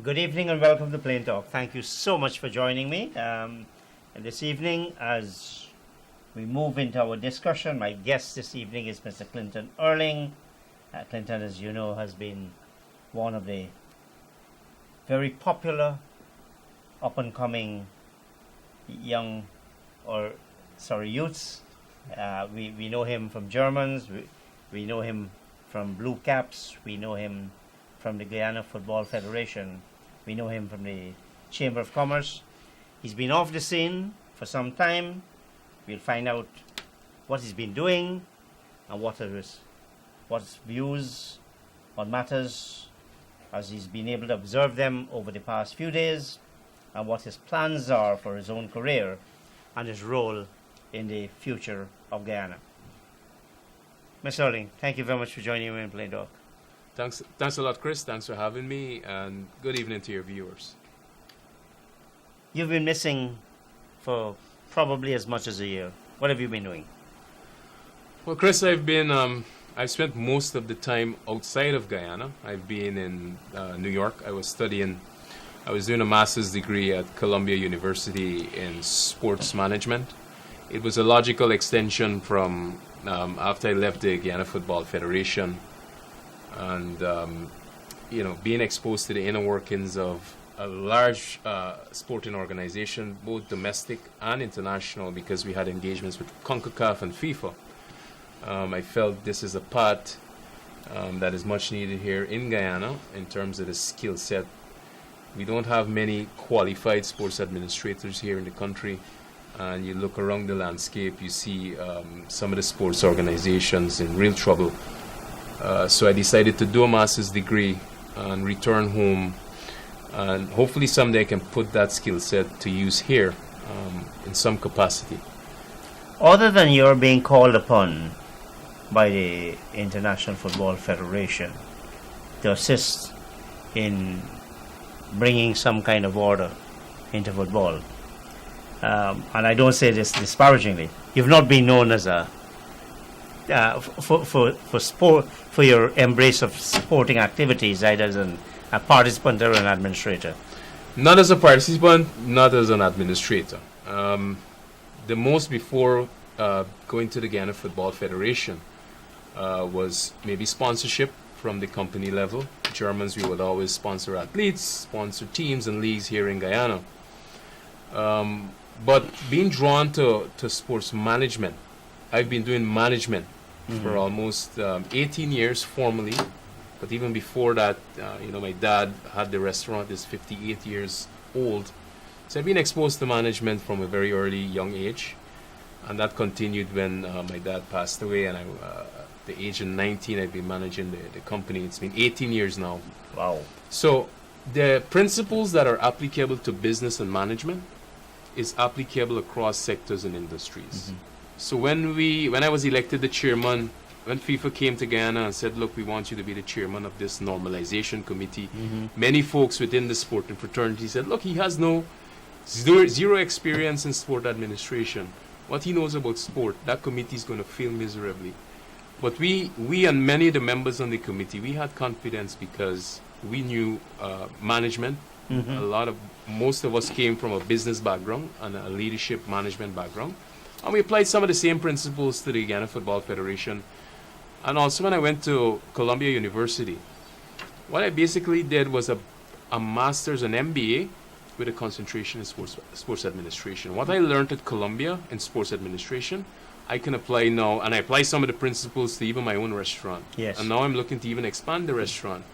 Good evening and welcome to Plain Talk. Thank you so much for joining me. And this evening, as we move into our discussion, my guest this evening is Mr. Clinton Erling. Clinton, as you know, has been one of the very popular up-and-coming youths. We know him from Germans, we know him from Blue Caps, we know him from the Guyana Football Federation, we know him from the Chamber of Commerce. He's been off the scene for some time. We'll find out what he's been doing and what his views on matters as he's been able to observe them over the past few days, and what his plans are for his own career and his role in the future of Guyana. Mr. Erling, thank you very much for joining me in Plain Talk. Thanks a lot, Chris. Thanks for having me, and good evening to your viewers. You've been missing for probably as much as a year. What have you been doing? Well, Chris, I've spent most of the time outside of Guyana. I've been in New York. I was doing a master's degree at Columbia University in sports management. It was a logical extension from after I left the Guyana Football Federation, and being exposed to the inner workings of a large sporting organization, both domestic and international, because we had engagements with CONCACAF and FIFA. I felt this is a part that is much needed here in Guyana in terms of the skill set. We don't have many qualified sports administrators here in the country, and you look around the landscape, you see some of the sports organizations in real trouble. So I decided to do a master's degree and return home, and hopefully someday I can put that skill set to use here in some capacity. Other than your being called upon by the International Football Federation to assist in bringing some kind of order into football, and I don't say this disparagingly, you've not been known as for your embrace of sporting activities, either as a participant or an administrator. Not as a participant, not as an administrator. The most before going to the Guyana Football Federation was maybe sponsorship from the company level. Germans, we would always sponsor athletes, sponsor teams and leagues here in Guyana. But being drawn to sports management, I've been doing management for almost 18 years formally. But even before that, my dad had the restaurant, is 58 years old. So I've been exposed to management from a very early young age. And that continued when my dad passed away, and at the age of 19, I've been managing the company. It's been 18 years now. Wow. So the principles that are applicable to business and management is applicable across sectors and industries. So when I was elected the chairman, when FIFA came to Guyana and said, look, we want you to be the chairman of this normalization committee, many folks within the sporting fraternity said, look, he has zero experience in sport administration. What he knows about sport, that committee is going to fail miserably. But we and many of the members on the committee, we had confidence because we knew management. Most of us came from a business background and a leadership management background. And we applied some of the same principles to the Guyana Football Federation. And also when I went to Columbia University, what I basically did was a master's, an MBA, with a concentration in sports administration. What I learned at Columbia in sports administration, I can apply now, and I apply some of the principles to even my own restaurant. Yes. And now I'm looking to even expand the restaurant.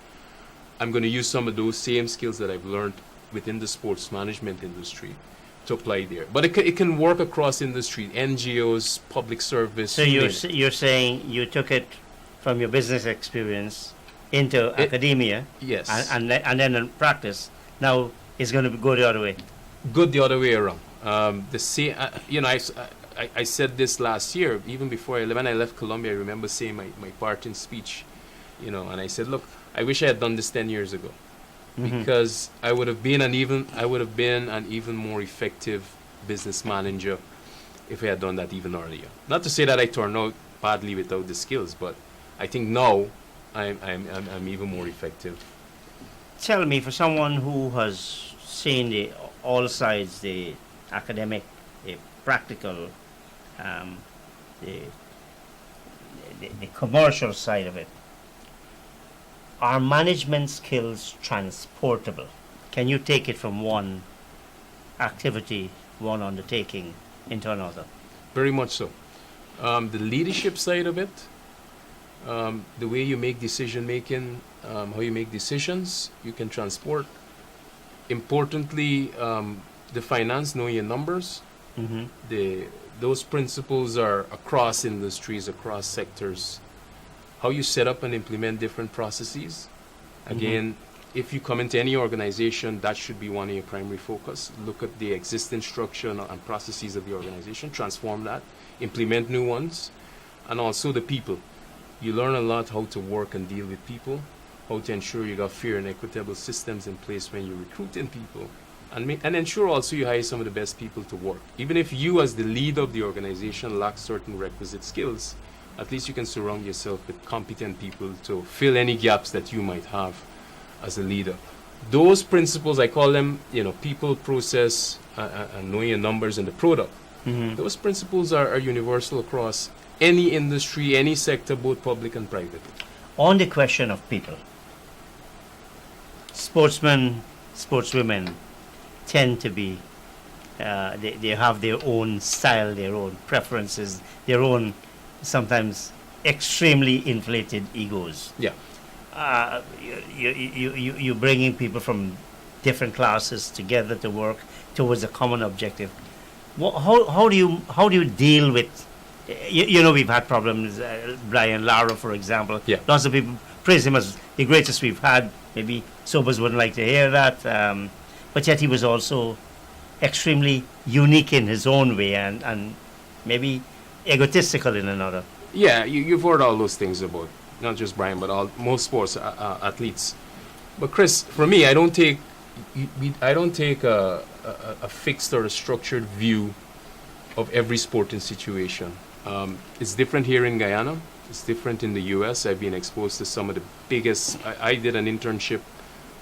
I'm going to use some of those same skills that I've learned within the sports management industry to apply there. But it can work across industry, NGOs, public service. So you're saying you took it from your business experience into academia, yes, and then in practice. Now it's going to go the other way. Good the other way around. I said this last year, even before when I left Columbia. I remember saying my parting speech, and I said, look, I wish I had done this 10 years ago, because I would have been an even more effective business manager if I had done that even earlier. Not to say that I turned out badly without the skills, but I think now I'm even more effective. tell me, for someone who has seen all sides, the academic, the practical, um, the, the commercial side of it, are management skills transportable? Can you take it from one activity, one undertaking, into another? Very much so. The leadership side of it, the way you make decision making, how you make decisions, you can transport. Importantly, the finance, knowing your numbers. Mm-hmm. Those principles are across industries, across sectors. How you set up and implement different processes. Again, if you come into any organization, that should be one of your primary focus. Look at the existing structure and processes of the organization, transform that, implement new ones, and also the people. You learn a lot how to work and deal with people, how to ensure you got fair and equitable systems in place when you're recruiting people, and ensure also you hire some of the best people to work. Even if you as the lead of the organization lack certain requisite skills, at least you can surround yourself with competent people to fill any gaps that you might have as a leader. Those principles, I call them, people, process, and knowing your numbers and the product. Mm-hmm. Those principles are universal across any industry, any sector, both public and private. On the question of people, sportsmen, sportswomen tend to be, they have their own style, their own preferences, their own sometimes extremely inflated egos. Yeah. You're bringing people from different classes together to work towards a common objective. How do you deal with? We've had problems. Brian Lara, for example. Yeah. Lots of people praise him as the greatest we've had. Maybe Sobers wouldn't like to hear that, but yet he was also extremely unique in his own way, and maybe egotistical in another. Yeah, you've heard all those things about not just Brian, but most sports athletes. But Chris, for me, I don't take a fixed or a structured view of every sporting situation. It's different here in Guyana. It's different in the U.S. I've been exposed to some of the biggest. I did an internship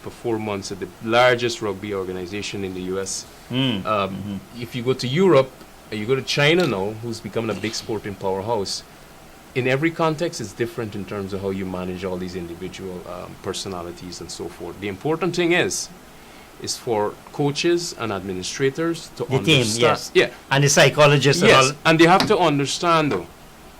for 4 months at the largest rugby organization in the U.S. If you go to Europe, you go to China now, who's becoming a big sporting powerhouse. In every context, it's different in terms of how you manage all these individual personalities and so forth. The important thing is for coaches and administrators to The understand. team, yes. Yeah. And the psychologists and Yes, all. and they have to understand, though,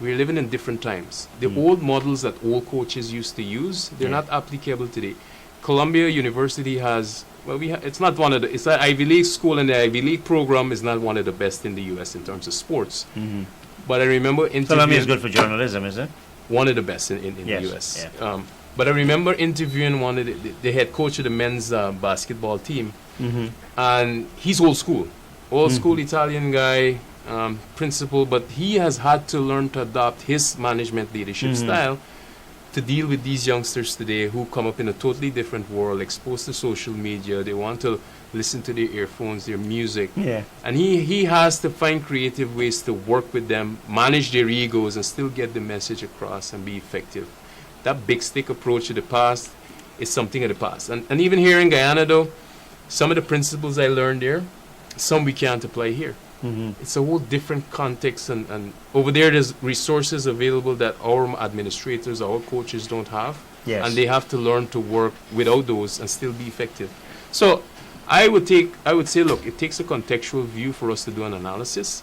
we're living in different times. The old models that old coaches used to use, they're not applicable today. Columbia University has, it's not one of the, it's an Ivy League school, and the Ivy League program is not one of the best in the U.S. in terms of sports. Mm-hmm. But I remember Columbia is interviewing good for journalism, is it? one of the best in Yes, the U.S. yeah. But I remember interviewing one of the head coach of the men's basketball team, and he's old school Italian guy, principal, but he has had to learn to adopt his management leadership style to deal with these youngsters today who come up in a totally different world, exposed to social media. They want to listen to their earphones, their music. Yeah. And he has to find creative ways to work with them, manage their egos, and still get the message across and be effective. That big stick approach to the past is something of the past. And even here in Guyana, though, some of the principles I learned there, some we can't apply here. It's a whole different context, and over there's resources available that our administrators, our coaches don't have. Yes. And they have to learn to work without those and still be effective. So I would say, look, it takes a contextual view for us to do an analysis.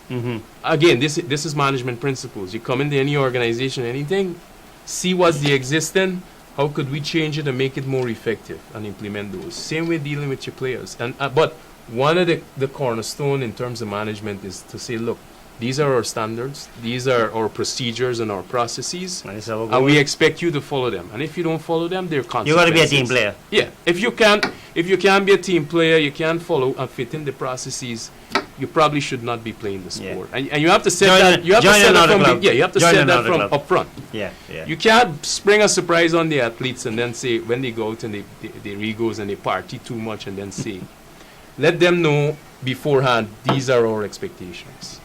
Again, this is management principles. You come into any organization, anything, see what's the existing, how could we change it and make it more effective, and implement those. Same way dealing with your players. And but one of the cornerstone in terms of management is to say, look, these are our standards, these are our procedures and our processes, and we expect you to follow them. And if you don't follow them, there are consequences. You got to be a team player. Yeah. If you can't be a team player, you can't follow and fit in the processes, you probably should not be playing the sport. Yeah. And you have to set that. You have to set that from. You have to set that from up front. Yeah. Yeah. You can't spring a surprise on the athletes and then say, when they go out and their egos and they party too much, and then say, let them know beforehand, these are our expectations.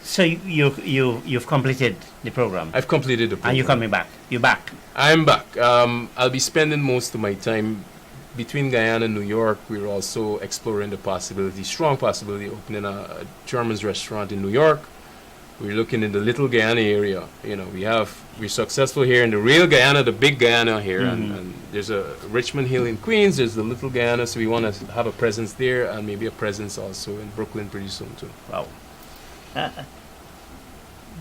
So you've completed the program, I've completed the program. and you're coming back. You're back. I'm back. I'll be spending most of my time between Guyana and New York. We're also exploring the possibility, strong possibility, of opening a German's restaurant in New York. We're looking in the Little Guyana area. You know, we're successful here in the real Guyana, the big Guyana here, and there's a Richmond Hill in Queens. There's the Little Guyana, so we want to have a presence there, and maybe a presence also in Brooklyn pretty soon too. Wow.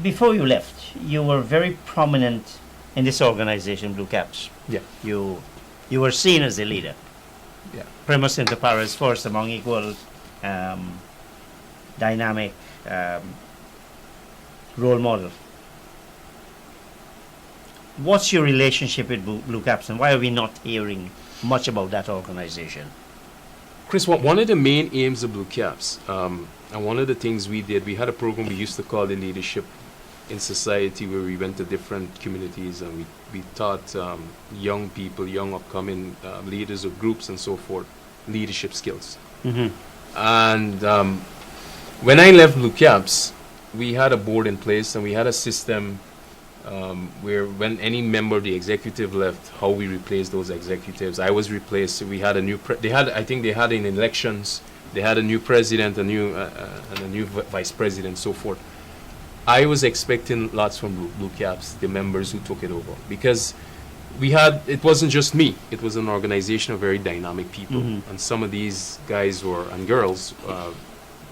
Before you left, you were very prominent in this organization, Blue Caps. Yeah. You were seen as a leader. Yeah. Primus inter pares, force among equals, dynamic, role model. What's your relationship with Blue Caps, and why are we not hearing much about that organization? Chris, one of the main aims of Blue Caps, and one of the things we did, we had a program we used to call the Leadership in Society, where we went to different communities and we taught young people, young upcoming leaders of groups and so forth, leadership skills. Mm-hmm. And when I left Blue Caps, we had a board in place and we had a system where when any member of the executive left, how we replaced those executives. I was replaced. We had a new. I think they had in elections. They had a new president, and a new vice president, so forth. I was expecting lots from Blue Caps, the members who took it over, because it wasn't just me. It was an organization of very dynamic people, and some of these guys and girls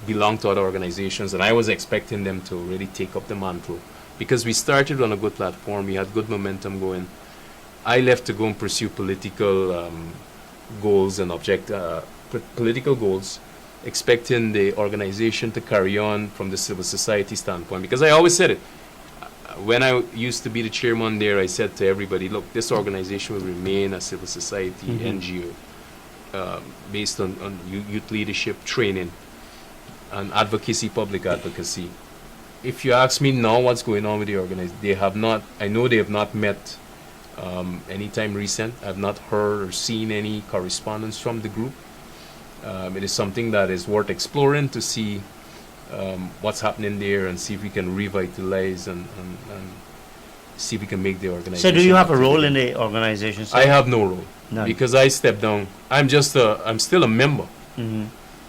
belonged to other organizations, and I was expecting them to really take up the mantle, because we started on a good platform. We had good momentum going. I left to go and pursue political goals and political goals, expecting the organization to carry on from the civil society standpoint. Because I always said it. When I used to be the chairman there, I said to everybody, look, this organization will remain a civil society NGO based on youth leadership training and advocacy, public advocacy. If you ask me now what's going on with the organization, I know they have not met anytime recent. I've not heard or seen any correspondence from the group. It is something that is worth exploring to see what's happening there and see if we can revitalize and see if we can make the organization. So do you have a role in the organization, sir? I have no role. None. Because I stepped down. I'm still a member. Mm-hmm.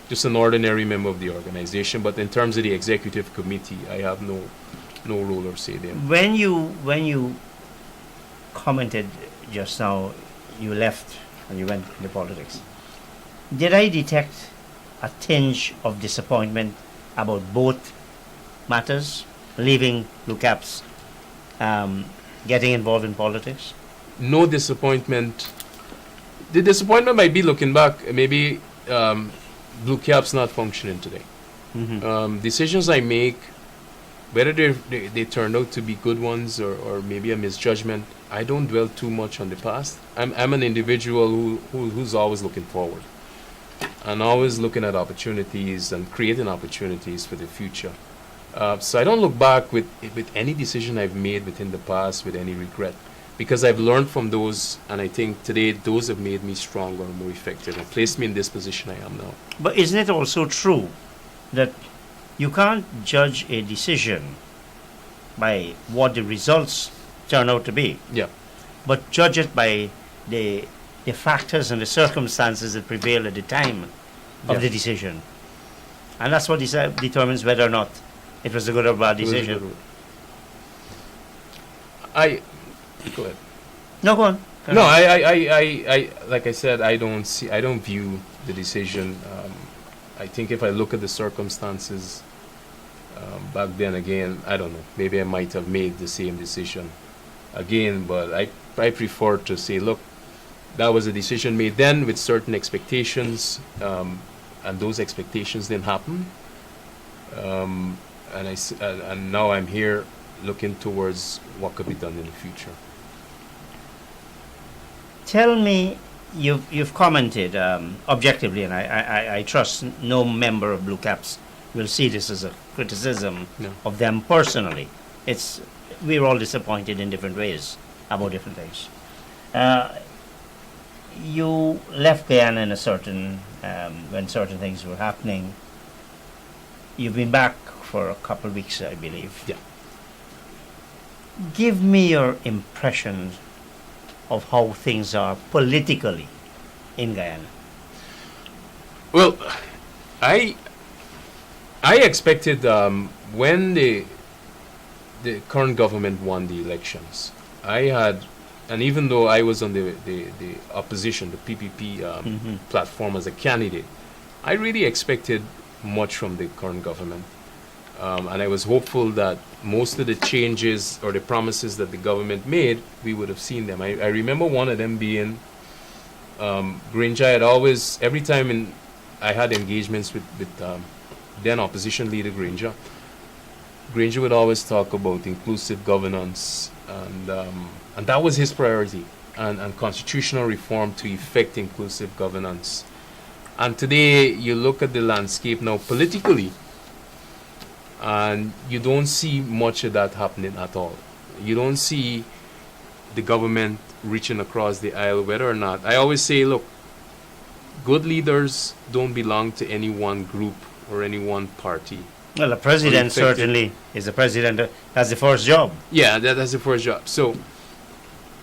Just an ordinary member of the organization, but in terms of the executive committee, I have no role or say there. When you commented just now, you left and you went into politics. Did I detect a tinge of disappointment about both matters, leaving Blue Caps, getting involved in politics? No disappointment. The disappointment might be looking back, maybe Blue Caps not functioning today. Mm-hmm. Decisions I make, whether they turn out to be good ones or maybe a misjudgment, I don't dwell too much on the past. I'm an individual who's always looking forward and always looking at opportunities and creating opportunities for the future. So I don't look back with any decision I've made within the past with any regret, because I've learned from those, and I think today those have made me stronger and more effective and placed me in this position I am now. But isn't it also true that you can't judge a decision by what the results turn out to be, Yeah. but judge it by the factors and the circumstances that prevail at the time of Yeah. the decision? And that's what determines whether or not it was a good or bad It was a decision. good one. Go ahead. No, go on. No, I like I said, I don't view the decision. I think if I look at the circumstances back then, again, I don't know. Maybe I might have made the same decision again, but I prefer to say, look, that was a decision made then with certain expectations, and those expectations didn't happen. And now I'm here looking towards what could be done in the future. Tell me, you've commented objectively, and I trust no member of Blue Caps will see this as a criticism No. of them personally. We're all disappointed in different ways about different things. You left Guyana in when certain things were happening. You've been back for a couple of weeks, I believe. Yeah. Give me your impression of how things are politically in Guyana. Well, I expected when the current government won the elections, and even though I was on the opposition, the PPP platform as a candidate, I really expected much from the current government. And I was hopeful that most of the changes or the promises that the government made, we would have seen them. I remember one of them being Granger had always, every time I had engagements with then opposition leader Granger would always talk about inclusive governance, and that was his priority, and constitutional reform to effect inclusive governance. And today you look at the landscape now politically, and you don't see much of that happening at all. You don't see the government reaching across the aisle, whether or not. I always say, look, good leaders don't belong to any one group or any one party. Well, the president certainly is the president. That's the first job. Yeah, that's the first job. So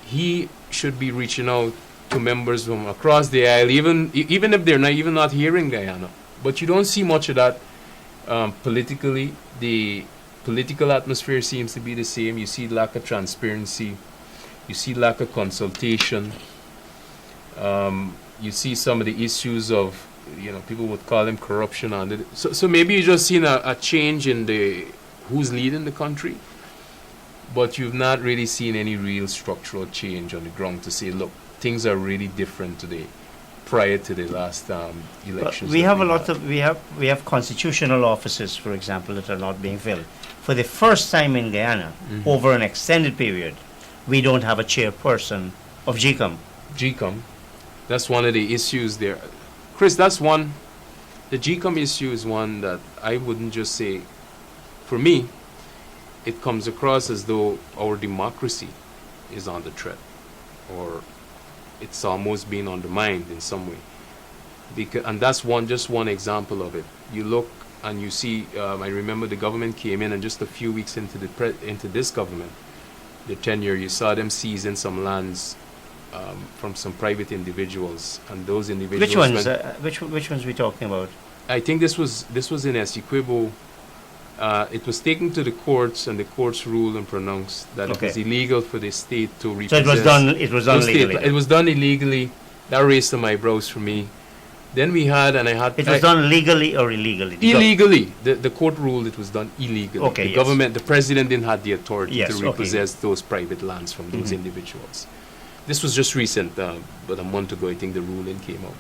he should be reaching out to members from across the aisle, even if they're not here in Guyana. But you don't see much of that politically. The political atmosphere seems to be the same. You see lack of transparency. You see lack of consultation. You see some of the issues of, people would call them corruption. So maybe you're just seeing a change in who's leading the country, but you've not really seen any real structural change on the ground to say, look, things are really different today prior to the last elections. We have constitutional offices, for example, that are not being filled. For the first time in Guyana, over an extended period, we don't have a chairperson of GCOM. GCOM, that's one of the issues there. Chris, the GCOM issue is one that I wouldn't just say, for me, it comes across as though our democracy is under threat, or it's almost being undermined in some way. And that's just one example of it. You look and you see, I remember the government came in, and just a few weeks into this government, the tenure, you saw them seizing some lands from some private individuals, and those individuals. Which ones are we talking about? I think this was in Essequibo. It was taken to the courts, and the courts ruled and pronounced that it was illegal for the state to repossess. So it was done legally. It was done illegally. That raised some eyebrows for me. Then we had, It was done legally or illegally? Illegally. The court ruled it was done illegally. Okay, the government, the president didn't have the authority to repossess those private lands from those individuals. This was just recent, but a month ago, I think the ruling came out.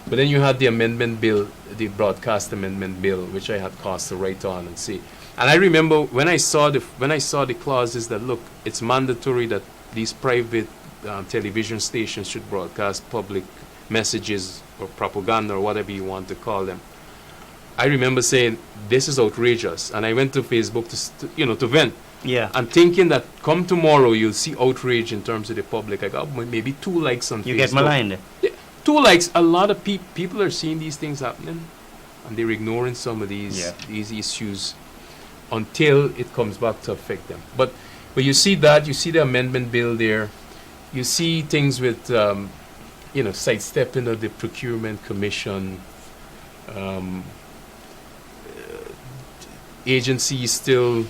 But then you had the amendment bill, the broadcast amendment bill, which I had cast to write on and see. And I remember when I saw the clauses that, look, it's mandatory that these private television stations should broadcast public messages or propaganda or whatever you want to call them. I remember saying, this is outrageous. And I went to Facebook to vent. Yeah. And thinking that come tomorrow you'll see outrage in terms of the public. I got maybe 2 likes on Facebook. You get maligned. Yeah, 2 likes. A lot of people are seeing these things happening, and they're ignoring some of these issues until it comes back to affect them. But you see that, you see the amendment bill there, you see things with sidestepping of the procurement commission, agencies still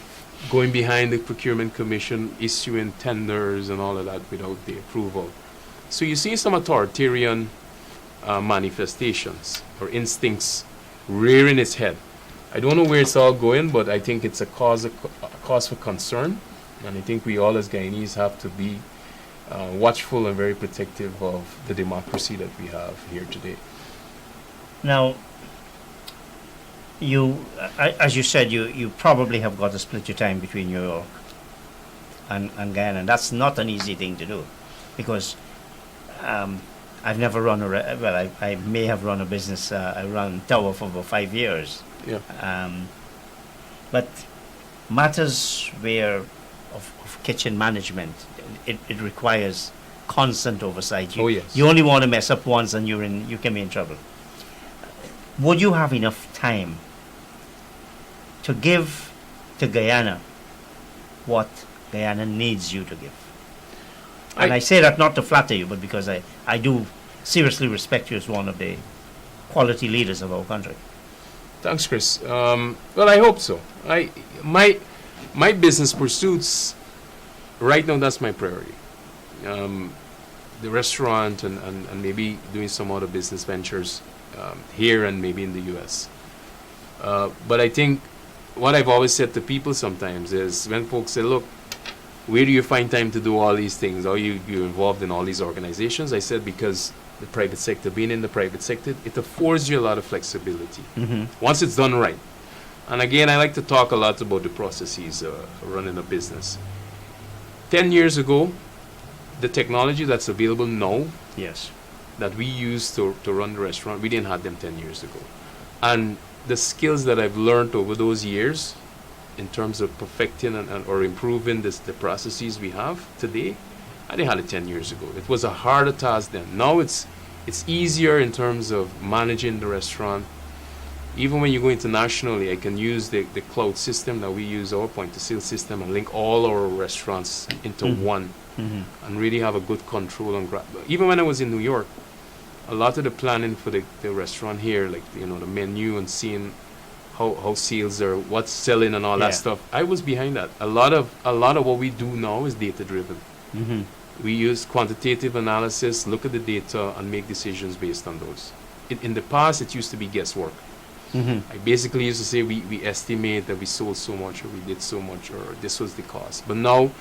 going behind the procurement commission, issuing tenders and all of that without the approval. So you see some authoritarian manifestations or instincts rearing its head. I don't know where it's all going, but I think it's a cause for concern, and I think we all as Guyanese have to be watchful and very protective of the democracy that we have here today. Now, as you said, you probably have got to split your time between New York and Guyana, and that's not an easy thing to do, because I've never run I may have run a business. I ran Tower for about 5 years. Yeah. But matters of kitchen management, it requires constant oversight. You only want to mess up once, and you can be in trouble. Would you have enough time to give to Guyana what Guyana needs you to give. And I say that not to flatter you, but because I do seriously respect you as one of the quality leaders of our country. Thanks, Chris. Well, I hope so. My business pursuits, right now, that's my priority. The restaurant and maybe doing some other business ventures here and maybe in the U.S. But I think what I've always said to people sometimes is when folks say, look, where do you find time to do all these things? Are you're involved in all these organizations? I said, because the private sector, being in the private sector, it affords you a lot of flexibility once it's done right. And again, I like to talk a lot about the processes of running a business. 10 years ago, the technology that's available now Yes. that we use to run the restaurant, we didn't have them 10 years ago. And the skills that I've learned over those years in terms of perfecting or improving the processes we have today, I didn't have it 10 years ago. It was a harder task then. Now it's easier in terms of managing the restaurant. Even when you go internationally, I can use the cloud system that we use, our point-of-sale system, and link all our restaurants into one and really have a good control on even when I was in New York, a lot of the planning for the restaurant here, like the menu and seeing how sales are, what's selling and all that stuff, I was behind that. A lot of what we do now is data driven. We use quantitative analysis, look at the data, and make decisions based on those. In the past, it used to be guesswork. I basically used to say we estimate that we sold so much, or we did so much, or this was the cost. But now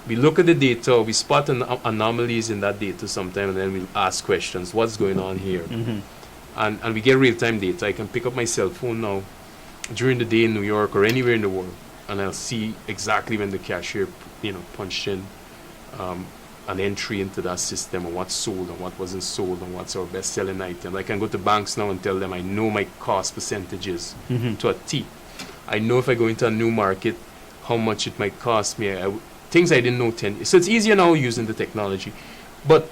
we look at the data, we spot anomalies in that data sometime, and then we ask questions, what's going on here? And we get real-time data. I can pick up my cell phone now during the day in New York or anywhere in the world, and I'll see exactly when the cashier punched in an entry into that system, and what's sold and what wasn't sold, and what's our best-selling item. I can go to banks now and tell them I know my cost percentages to a T. I know if I go into a new market, how much it might cost me. Things I didn't know 10 years. So it's easier now using the technology. But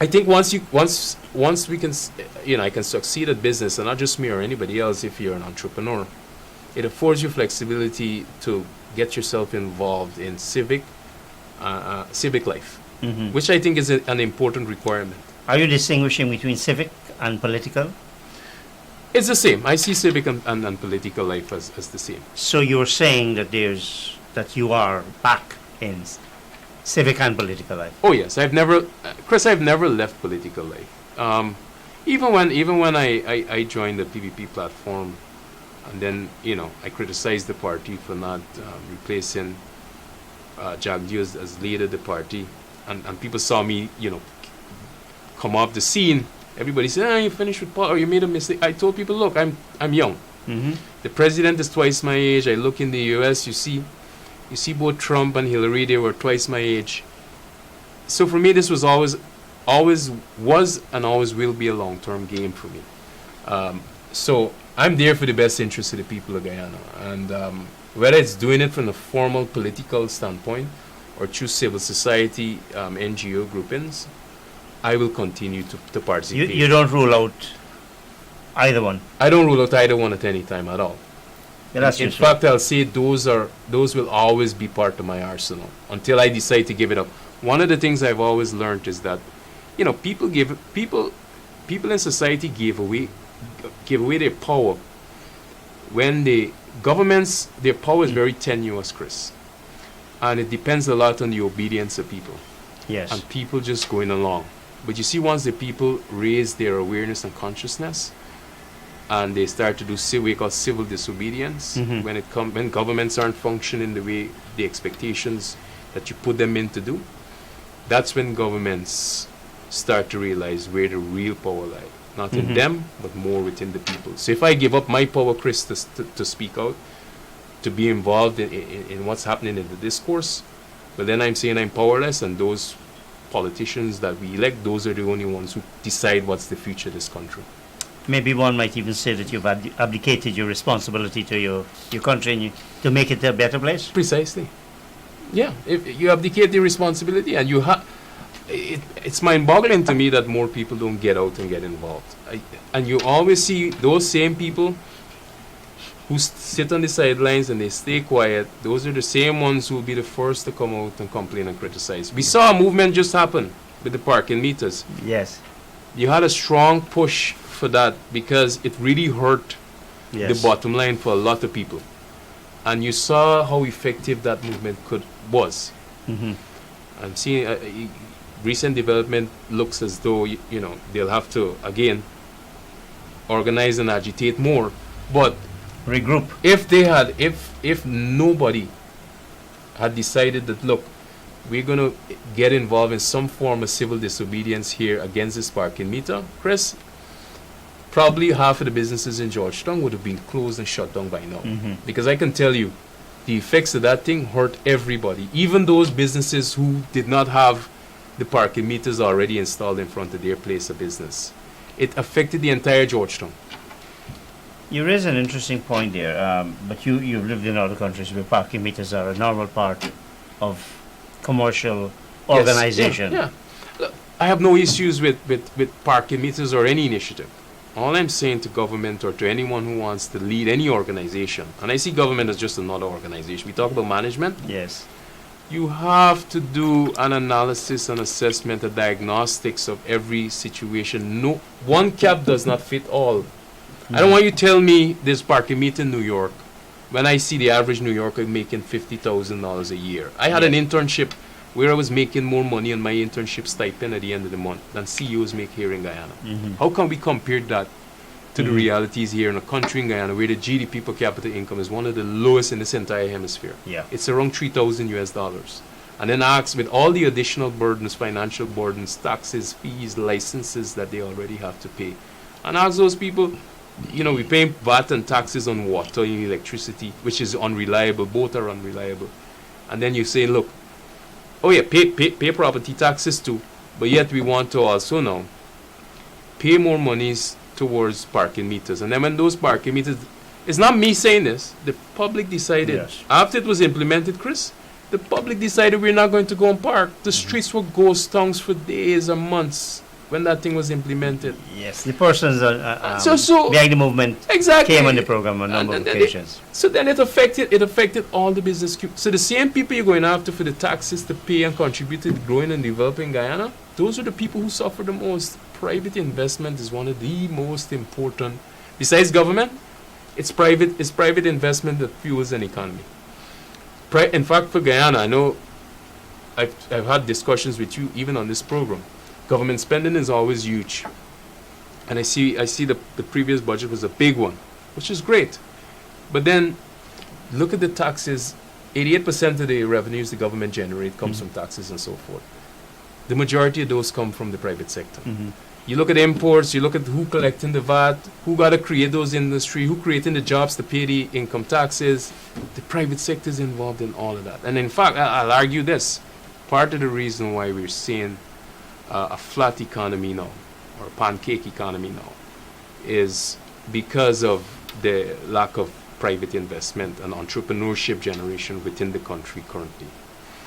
I think once we can, I can succeed at business, and not just me or anybody else, if you're an entrepreneur, it affords you flexibility to get yourself involved in civic life, which I think is an important requirement. Are you distinguishing between civic and political? It's the same. I see civic and political life as the same. So you're saying that you are back in civic and political life? Oh yes, Chris, I've never left political life. Even when I joined the PPP platform, and then I criticized the party for not replacing Jagdeo as leader of the party, and people saw me come off the scene. Everybody said, you finished with Paul, or you made a mistake. I told people, look, I'm young. The president is twice my age. I look in the US, you see both Trump and Hillary, they were twice my age. So for me, this was always was and always will be a long-term game for me. So I'm there for the best interest of the people of Guyana. And whether it's doing it from a formal political standpoint or through civil society, NGO groupings, I will continue to participate. You don't rule out either one? I don't rule out either one at any time at all. Yeah, in fact, I'll say those will always be part of my arsenal until I decide to give it up. One of the things I've always learned is that, people in society give away their power when the governments, their power is very tenuous, Chris, and it depends a lot on the obedience of people. Yes. And people just going along. But you see, once the people raise their awareness and consciousness, and they start to do we call civil disobedience, when governments aren't functioning the way the expectations that you put them in to do, that's when governments start to realize where the real power lies. Not in them, but more within the people. So if I give up my power, Chris, to speak out, to be involved in what's happening in the discourse, well, then I'm saying I'm powerless, and those politicians that we elect, those are the only ones who decide what's the future of this country. Maybe one might even say that you've abdicated your responsibility to your country and to make it a better place? Precisely. Yeah, if you abdicate the responsibility, and it's mind-boggling to me that more people don't get out and get involved. And you always see those same people sit on the sidelines and they stay quiet, those are the same ones who will be the first to come out and complain and criticize. We saw a movement just happen with the parking meters. Yes. You had a strong push for that because it really hurt Yes. the bottom line for a lot of people. And you saw how effective that movement was. Mm-hmm. I'm seeing recent development looks as though they'll have to again organize and agitate more. But Regroup. if nobody had decided that, look, we're going to get involved in some form of civil disobedience here against this parking meter, Chris, probably half of the businesses in Georgetown would have been closed and shut down by now. Mm-hmm. Because I can tell you, the effects of that thing hurt everybody, even those businesses who did not have the parking meters already installed in front of their place of business. It affected the entire Georgetown. You raise an interesting point there, but you've lived in other countries where parking meters are a normal part of commercial organization. Yes, yeah. Look, I have no issues with parking meters or any initiative. All I'm saying to government or to anyone who wants to lead any organization, and I see government as just another organization. We talk about management. Yes. You have to do an analysis, an assessment, a diagnostics of every situation. No one cap does not fit all. I don't want you to tell me this parking meter in New York when I see the average New Yorker making $50,000 a year. I had an internship where I was making more money on my internship stipend at the end of the month than CEOs make here in Guyana. Mm-hmm. How can we compare that to the realities here in a country in Guyana where the GDP per capita income is one of the lowest in this entire hemisphere? Yeah. It's around $3,000. And then ask with all the additional burdens, financial burdens, taxes, fees, licenses that they already have to pay. And ask those people, we pay VAT and taxes on water and electricity, which is unreliable. Both are unreliable. And then you say, look, oh yeah, pay property taxes too, but yet we want to also now pay more monies towards parking meters. And then when those parking meters, it's not me saying this, the public decided, Yes. after it was implemented, Chris, the public decided we're not going to go and park. The streets were ghost towns for days and months when that thing was implemented. Yes. The persons So behind the movement exactly came on the program on a number of occasions. So then it affected all the business. So the same people you're going after for the taxes to pay and contribute to growing and developing Guyana, those are the people who suffer the most. Private investment is one of the most important. Besides government, it's private investment that fuels an economy. In fact, for Guyana, I know I've had discussions with you even on this program. Government spending is always huge. And I see the previous budget was a big one, which is great. But then look at the taxes. 88% of the revenues the government generate comes from taxes and so forth. The majority of those come from the private sector. Mm-hmm. You look at imports, you look at who collecting the VAT, who got to create those industry, who creating the jobs to pay the income taxes. The private sector is involved in all of that. And in fact, I'll argue this. Part of the reason why we're seeing a flat economy now, or a pancake economy now, is because of the lack of private investment and entrepreneurship generation within the country currently.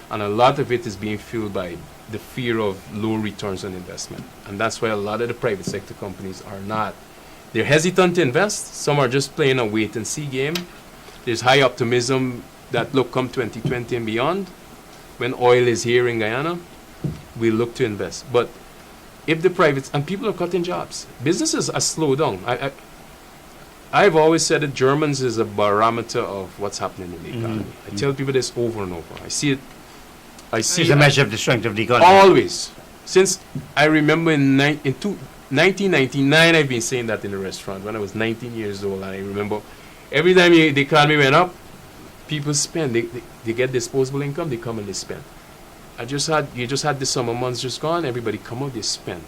And a lot of it is being fueled by the fear of low returns on investment. And that's why a lot of the private sector companies are not. They're hesitant to invest. Some are just playing a wait and see game. There's high optimism that, look, come 2020 and beyond, when oil is here in Guyana, we look to invest. But if the private, and people are cutting jobs, businesses are slowed down. I've always said that Germans is a barometer of what's happening in the economy. I tell people this over and over. I see it. It's a measure of the strength of the economy. Always. Since I remember in 1999, I've been saying that in a restaurant when I was 19 years old. And I remember every time the economy went up, people spend. They get disposable income, they come and they spend. You just had the summer months just gone, everybody come out, they spend.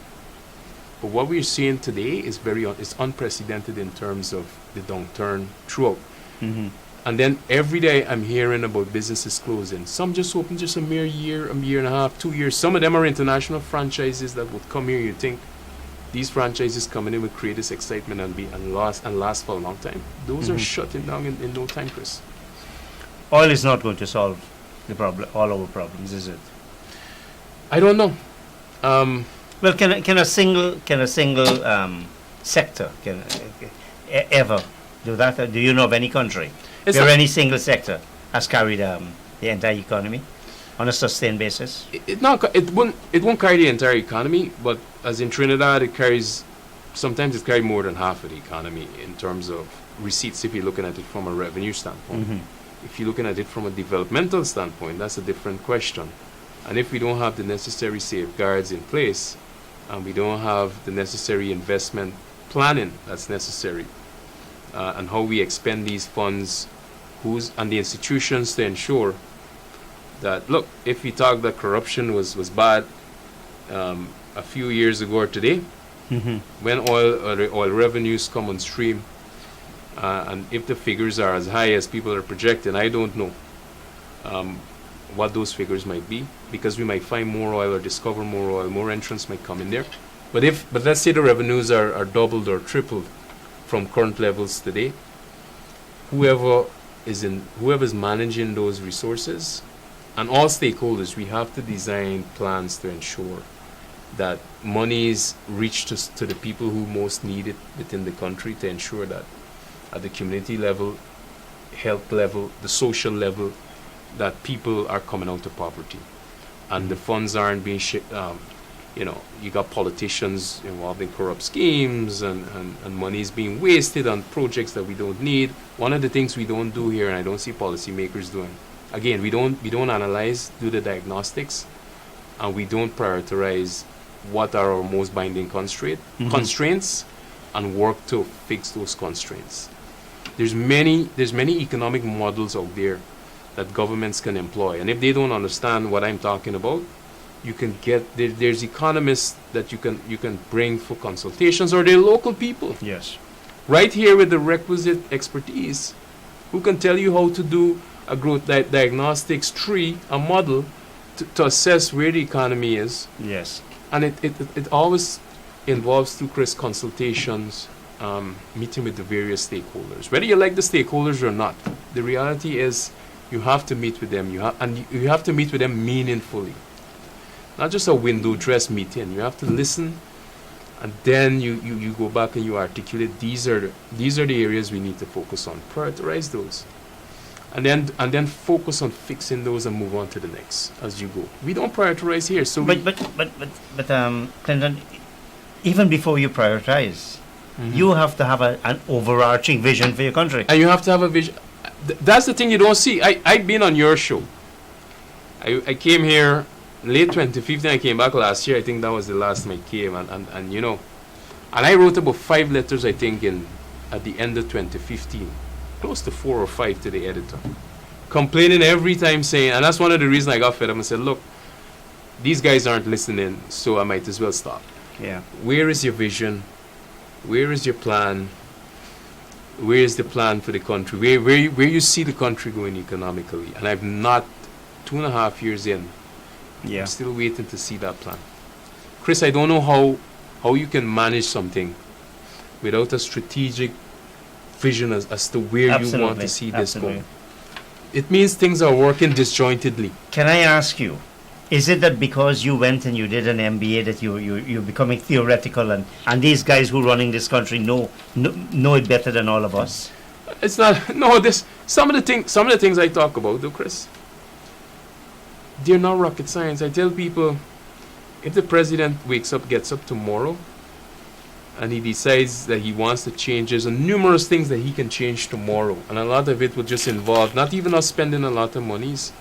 But what we're seeing today is it's unprecedented in terms of the downturn throughout. Mm-hmm. And then every day I'm hearing about businesses closing. Some just open just a mere year and a half, 2 years. Some of them are international franchises that would come here. You think these franchises coming in would create this excitement and last for a long time. Those are shutting down in no time, Chris. Oil is not going to solve the problem, all our problems, is it? I don't know. Well, can a single sector ever do that? Do you know of any country It's where not- any single sector has carried the entire economy on a sustained basis? it won't carry the entire economy, but as in Trinidad, sometimes it carries more than half of the economy in terms of receipts if you're looking at it from a revenue standpoint. Mhm. If you're looking at it from a developmental standpoint, that's a different question. And if we don't have the necessary safeguards in place, and we don't have the necessary investment planning that's necessary, and how we expend these funds, and the institutions to ensure that, look, if we talk that corruption was bad a few years ago or today, Mhm. when oil revenues come on stream, and if the figures are as high as people are projecting, I don't know what those figures might be, because we might find more oil or discover more oil, more entrants might come in there. But let's say the revenues are doubled or tripled from current levels today, whoever's managing those resources, and all stakeholders, we have to design plans to ensure that monies reach to the people who most need it within the country, to ensure that at the community level, health level, the social level, that people are coming out of poverty. And the funds aren't being you got politicians involved in corrupt schemes, and money is being wasted on projects that we don't need. One of the things we don't do here, and I don't see policymakers doing, again, we don't analyze, do the diagnostics, and we don't prioritize what are our most binding constraints, and work to fix those constraints. There's many economic models out there that governments can employ, and if they don't understand what I'm talking about, you can there's economists that you can bring for consultations, or they're local people Yes. right here with the requisite expertise, who can tell you how to do a growth diagnostics tree, a model to assess where the economy is. Yes. And it always involves, through Chris, consultations, meeting with the various stakeholders. Whether you like the stakeholders or not, the reality is you have to meet with them. You have to meet with them meaningfully. Not just a window dress meeting. You have to listen, and then you go back and you articulate, these are the areas we need to focus on. Prioritize those. And then focus on fixing those and move on to the next as you go. We don't prioritize here, so But Clinton, even before you prioritize, you have to have an overarching vision for your country. and you have to have a vision. That's the thing you don't see. I've been on your show. I came here late 2015. I came back last year. I think that was the last time I came, and I wrote about 5 letters, I think, at the end of 2015. Close to 4 or 5 to the editor, complaining every time, saying, and that's one of the reasons I got fed up and said, look, these guys aren't listening, so I might as well stop. Yeah. Where is your vision? Where is your plan? Where is the plan for the country? Where you see the country going economically? And I've not, 2.5 years in, Yeah. I'm still waiting to see that plan. Chris, I don't know how you can manage something without a strategic vision as to where you want to see this go. It means things are working disjointedly. Can I ask you, is it that because you went and you did an MBA that you're becoming theoretical, and these guys who are running this country know it better than all of us? It's not. No, some of the things I talk about, though, Chris, they're not rocket science. I tell people, if the president gets up tomorrow, and he decides that he wants to change, there's numerous things that he can change tomorrow, and a lot of it will just involve not even us spending a lot of monies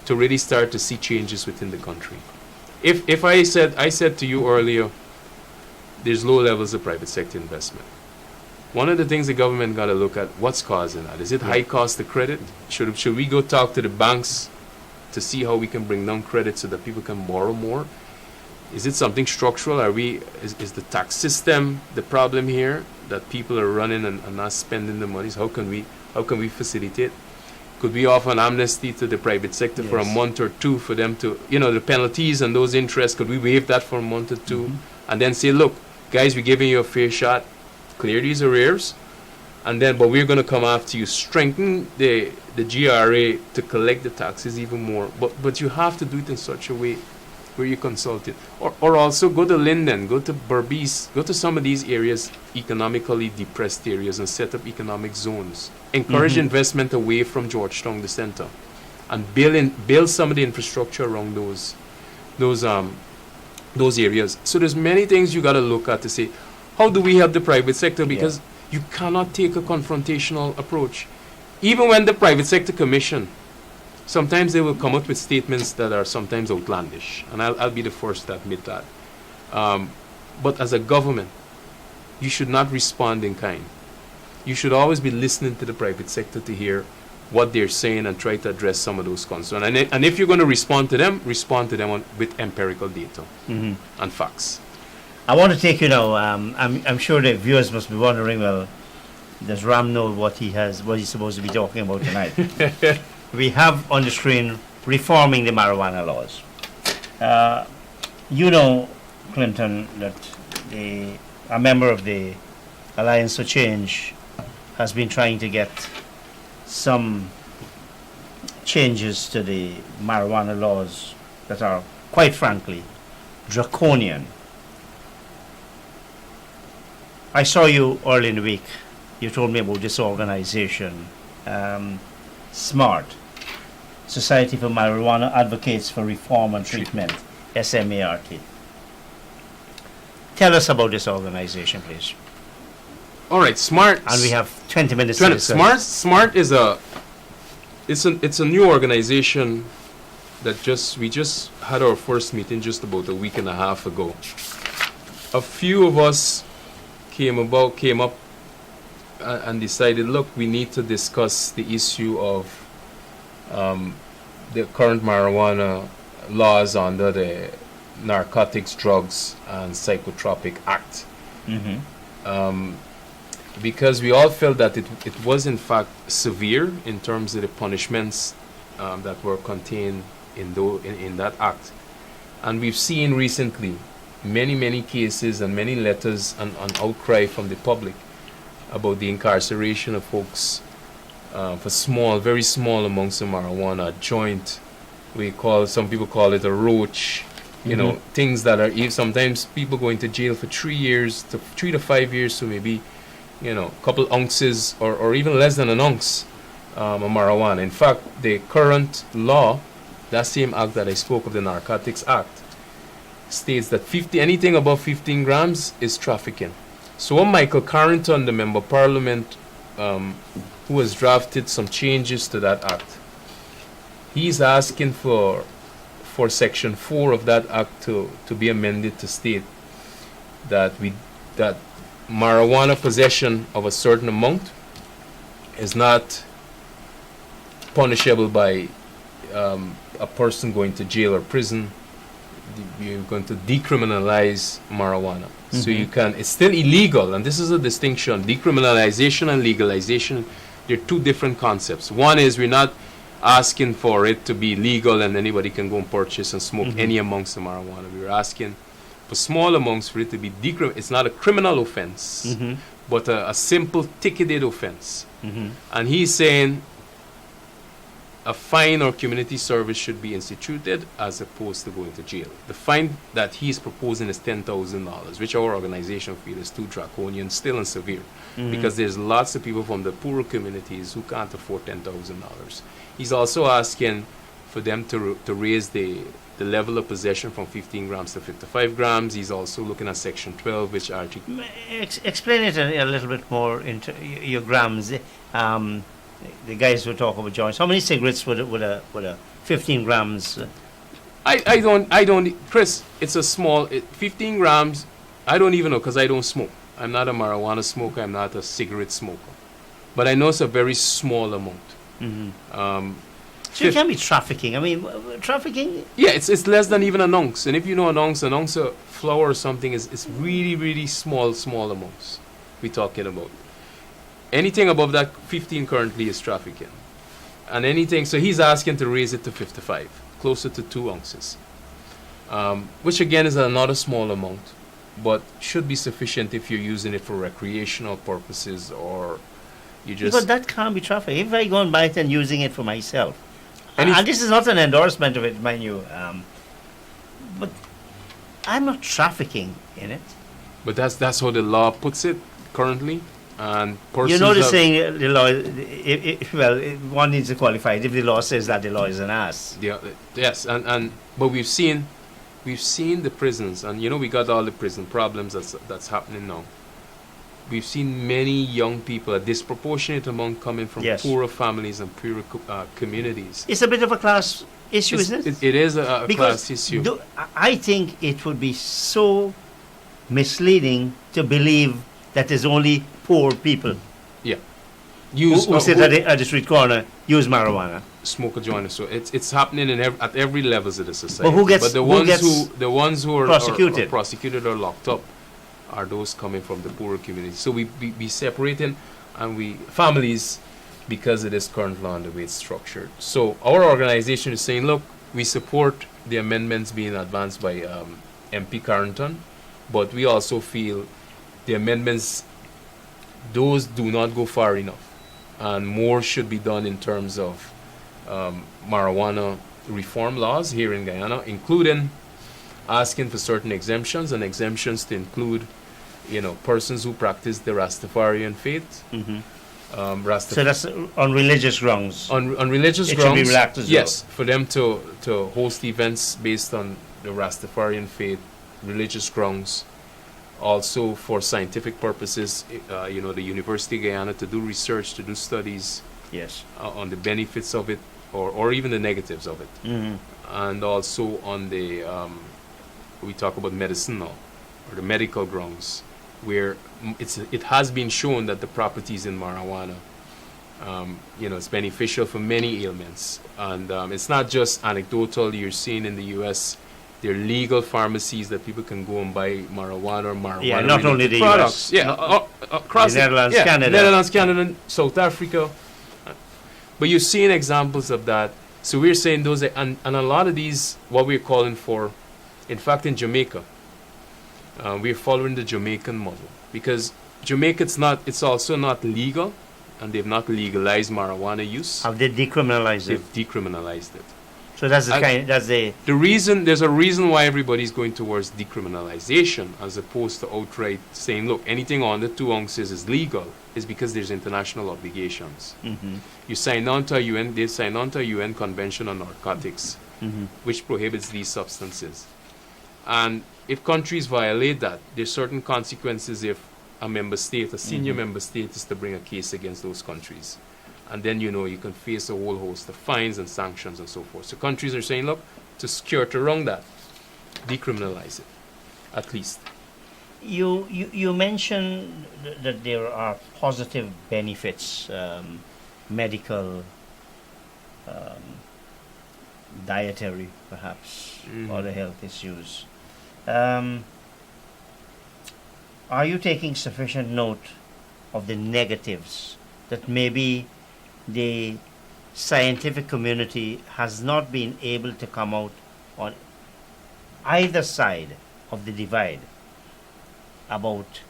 to really start to see changes within the country. If I said to you earlier, there's low levels of private sector investment. One of the things the government got to look at, what's causing that? Is it high cost of credit? Should we go talk to the banks to see how we can bring down credit so that people can borrow more? Is it something structural? Is the tax system the problem here, that people are running and not spending the monies? How can we facilitate? Could we offer an amnesty to the private sector for a month or two for them to, the penalties and those interests, could we waive that for a month or two, and then say, look, guys, we're giving you a fair shot, clear these arrears, but we're going to come after you, strengthen the GRA to collect the taxes even more. But you have to do it in such a way where you consulted. Or also go to Linden, go to Berbice, go to some of these areas, economically depressed areas, and set up economic zones. Encourage investment away from Georgetown, the center, and build some of the infrastructure around those areas. So there's many things you got to look at to say, how do we help the private sector? Because you cannot take a confrontational approach. Even when the private sector commission, sometimes they will come up with statements that are sometimes outlandish, and I'll be the first to admit that. But as a government, you should not respond in kind. You should always be listening to the private sector to hear what they're saying and try to address some of those concerns. And if you're going to respond to them with empirical data and facts. I want to take you now. I'm sure the viewers must be wondering, well, does Ram know what he's supposed to be talking about tonight? We have on the screen reforming the marijuana laws. You know, Clinton, that a member of the Alliance for Change has been trying to get some changes to the marijuana laws that are, quite frankly, draconian. I saw you early in the week. You told me about this organization, SMART, Society for Marijuana Advocates for Reform and Treatment, SMART. Tell us about this organization, please. All right, SMART. And we have 20 minutes to discuss. SMART is it's a new organization that we just had our first meeting just about a week and a half ago. A few of us came up and decided, look, we need to discuss the issue of the current marijuana laws under the Narcotics, Drugs, and Psychotropic Act. Because we all felt that it was in fact severe in terms of the punishments that were contained in that act. And we've seen recently many cases and many letters and outcry from the public about the incarceration of folks for very small amounts of marijuana, a joint. Some people call it a roach. You know, things that are sometimes people go into jail for 3 to 5 years, so maybe, a couple ounces or even less than an ounce of marijuana. In fact, the current law, that same act that I spoke of, the Narcotics Act, states that anything above 15 grams is trafficking. So when Michael Carrington, the Member of Parliament, who has drafted some changes to that act, he's asking for Section 4 of that act to be amended to state that marijuana possession of a certain amount is not punishable by a person going to jail or prison. You're going to decriminalize marijuana. So it's still illegal, and this is a distinction. Decriminalization and legalization, they're two different concepts. One is we're not asking for it to be legal and anybody can go and purchase and smoke any amounts of marijuana. We're asking for small amounts for it to be it's not a criminal offense, but a simple ticketed offense. And he's saying a fine or community service should be instituted as opposed to going to jail. The fine that he's proposing is $10,000, which our organization feels is too draconian, still and severe, because there's lots of people from the poorer communities who can't afford $10,000. He's also asking for them to raise the level of possession from 15 grams to 55 grams. He's also looking at Section 12, which explain it a little bit more into your grams. The guys who talk about joints. How many cigarettes would a 15 grams? I don't, Chris. It's a small 15 grams. I don't even know because I don't smoke. I'm not a marijuana smoker. I'm not a cigarette smoker. But I know it's a very small amount. So it can be trafficking. I mean, trafficking. Yeah, it's less than even an ounce. And if you know an ounce of flour or something is really small amounts we're talking about. Anything above that 15 currently is trafficking. And anything, so he's asking to raise it to 55, closer to 2 ounces. Which again is another small amount, but should be sufficient if you're using it for recreational purposes or you just... But that can't be trafficking. If I go and buy it and using it for myself, and this is not an endorsement of it, mind you, but I'm not trafficking in it. But that's how the law puts it currently. And You know the have- saying, the law, one needs to qualify it. If the law says that, the law is an ass. Yeah, yes, and but we've seen the prisons, and we got all the prison problems that's happening now. We've seen many young people, a disproportionate amount coming from Yes. poorer families and poorer communities. It's a bit of a class issue, isn't it? It is a Because class issue. I think it would be so misleading to believe that there's only poor people who sit at the street corner, use marijuana. Smoke a joint. So it's happening at every levels of the society. But who gets the ones who are prosecuted? Are prosecuted or locked up are those coming from the poorer community. So we separating, and we families, because of this current law and the way it's structured. So our organization is saying, look, we support the amendments being advanced by MP Carrington, but we also feel the amendments, those do not go far enough, and more should be done in terms of marijuana reform laws here in Guyana, including asking for certain exemptions, and exemptions to include, persons who practice the Rastafarian faith. So that's on religious grounds. On religious It grounds, should be relaxed as yes, for them to host events based on the Rastafarian faith, religious grounds. Also for scientific purposes, the University of Guyana to do research, to do studies Yes. on the benefits of it, or even the negatives of it. And also on the, we talk about medicine now, or the medical grounds, where it has been shown that the properties in marijuana, it's beneficial for many ailments. And it's not just anecdotal. You're seeing in the U.S., there are legal pharmacies that people can go and buy marijuana or marijuana. Yeah, not only the products. US. Across the Netherlands, Canada. Netherlands, Canada, South Africa. But you're seeing examples of that. So we're saying those, and a lot of these, what we're calling for, in fact, in Jamaica, we're following the Jamaican model, because Jamaica, it's also not legal, and they've not legalized marijuana use. Have they decriminalized it? They've decriminalized it. So there's a reason why everybody's going towards decriminalization as opposed to outright saying, look, anything under 2 ounces is legal, is because there's international obligations. You sign on to they sign on to a UN Convention on Narcotics, which prohibits these substances. And if countries violate that, there's certain consequences if a member state, a senior member state, is to bring a case against those countries. And then, you can face a whole host of fines and sanctions and so forth. So countries are saying, look, to skirt around that, decriminalize it, at least. You mentioned that there are positive benefits, medical, dietary, perhaps, other health issues. Are you taking sufficient note of the negatives that maybe the scientific community has not been able to come out on either side of the divide about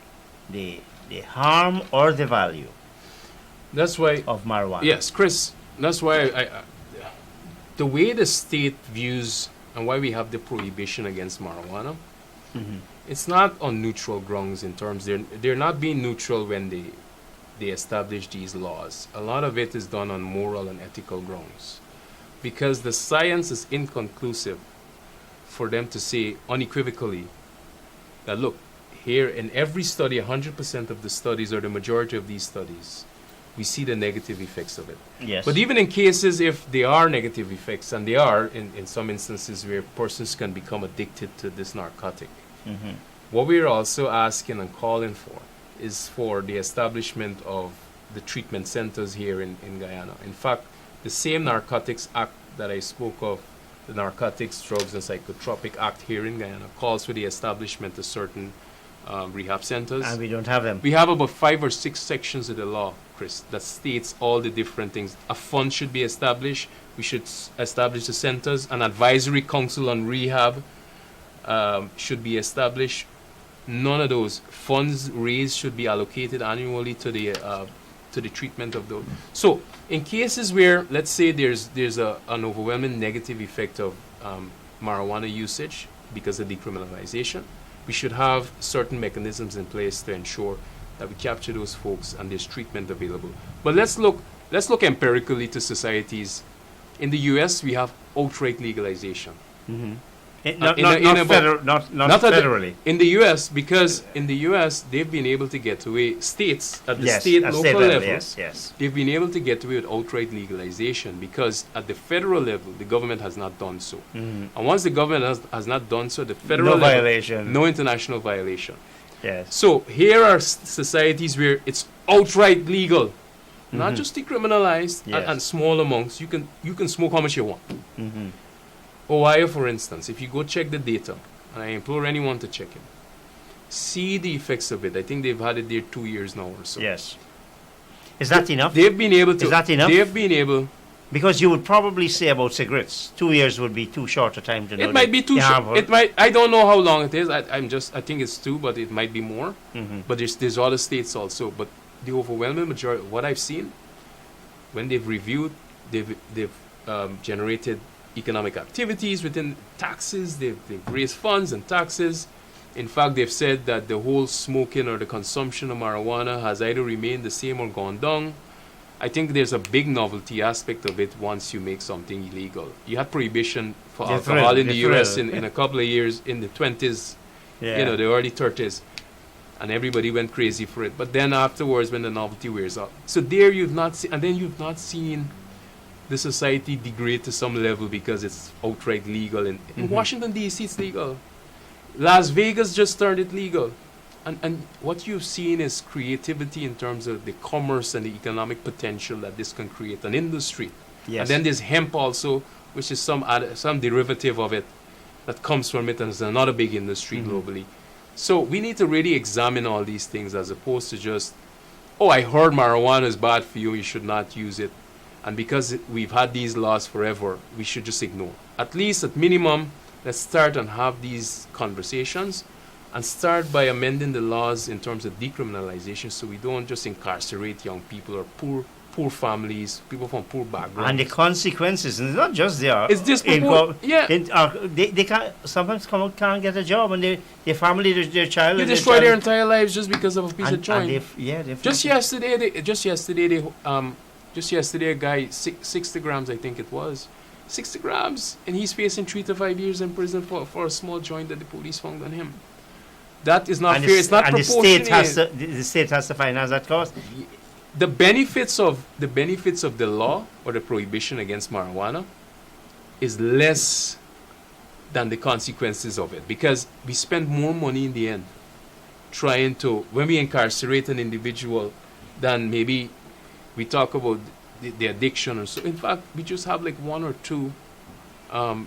the harm or the value That's why, of marijuana? yes, Chris, that's why the way the state views and why we have the prohibition against marijuana, it's not on neutral grounds in terms, they're not being neutral when they establish these laws. A lot of it is done on moral and ethical grounds, because the science is inconclusive for them to say unequivocally that, look, here in every study, 100% of the studies, or the majority of these studies, we see the negative effects of it. Yes. But even in cases if there are negative effects, and they are in some instances where persons can become addicted to this narcotic, what we're also asking and calling for is for the establishment of the treatment centers here in Guyana. In fact, the same Narcotics Act that I spoke of, the Narcotics, Drugs and Psychotropic Act here in Guyana, calls for the establishment of certain rehab centers. And we don't have them. We have about 5 or 6 sections of the law, Chris, that states all the different things. A fund should be established. We should establish the centers. An advisory council on rehab should be established. None of those funds raised should be allocated annually to the treatment of those. So, in cases where, let's say, there's an overwhelming negative effect of marijuana usage, because of decriminalization. We should have certain mechanisms in place to ensure that we capture those folks and there's treatment available. But let's look empirically to societies. In the U.S., we have outright legalization. Mm-hmm. Not Federally. In the U.S., because in the U.S. they've been able to get away, states at the local level, yes. they've been able to get away with outright legalization because at the federal level, the government has not done so. Mm-hmm. And once the government has not done so, the federal No level, violation. no international violation. Yes. So here are societies where it's outright legal, not Mhm. just decriminalized Yes. and small amounts. You can smoke how much you want. Mm-hmm. Ohio, for instance, if you go check the data, and I implore anyone to check it, see the effects of it. I think they've had it there 2 years now or so. Yes. Is that enough? They've been able to. Is that enough? They've been able. Because you would probably say about cigarettes, 2 years would be too short a time to know. It might be too short. harmful. It might. I don't know how long it is. I think it's 2, but it might be more. Mm-hmm. But there's other states also. But the overwhelming majority, what I've seen, when they've reviewed, they've generated economic activities within taxes. They've raised funds and taxes. In fact, they've said that the whole smoking or the consumption of marijuana has either remained the same or gone down. I think there's a big novelty aspect of it once you make something illegal. You had prohibition for The alcohol thrill, in the the U.S. thrill. in a couple of years, in the 20s, Yeah. the early 30s. And everybody went crazy for it. But then afterwards, when the novelty wears off. So there you've not seen, and then you've not seen the society degrade to some level because it's outright legal. In Mhm. Washington, D.C., it's legal. Las Vegas just turned it legal. And what you've seen is creativity in terms of the commerce and the economic potential that this can create, an industry. Yes. And then there's hemp also, which is some derivative of it that comes from it, and it's another big industry Mhm. globally. So we need to really examine all these things as opposed to just, oh, I heard marijuana is bad for you, you should not use it. And because we've had these laws forever, we should just ignore. At least, at minimum, let's start and have these conversations and start by amending the laws in terms of decriminalization so we don't just incarcerate young people or poor families, people from poor backgrounds. And the consequences, and it's not just there. It's disproportionate. Yeah. They can't sometimes come out, can't get a job, and their family, their child. You and their destroy their child- entire lives just because of a piece of and joint. they've Just yesterday, a guy 60 grams, I think it was, 60 grams, and he's facing 3 to 5 years in prison for a small joint that the police found on him. That is not and fair. It's not and proportionate. the state has to finance that cost. The benefits of the law or the prohibition against marijuana is less than the consequences of it, because we spend more money in the end trying to, when we incarcerate an individual, than maybe we talk about the addiction or so. In fact, we just have like 1 or 2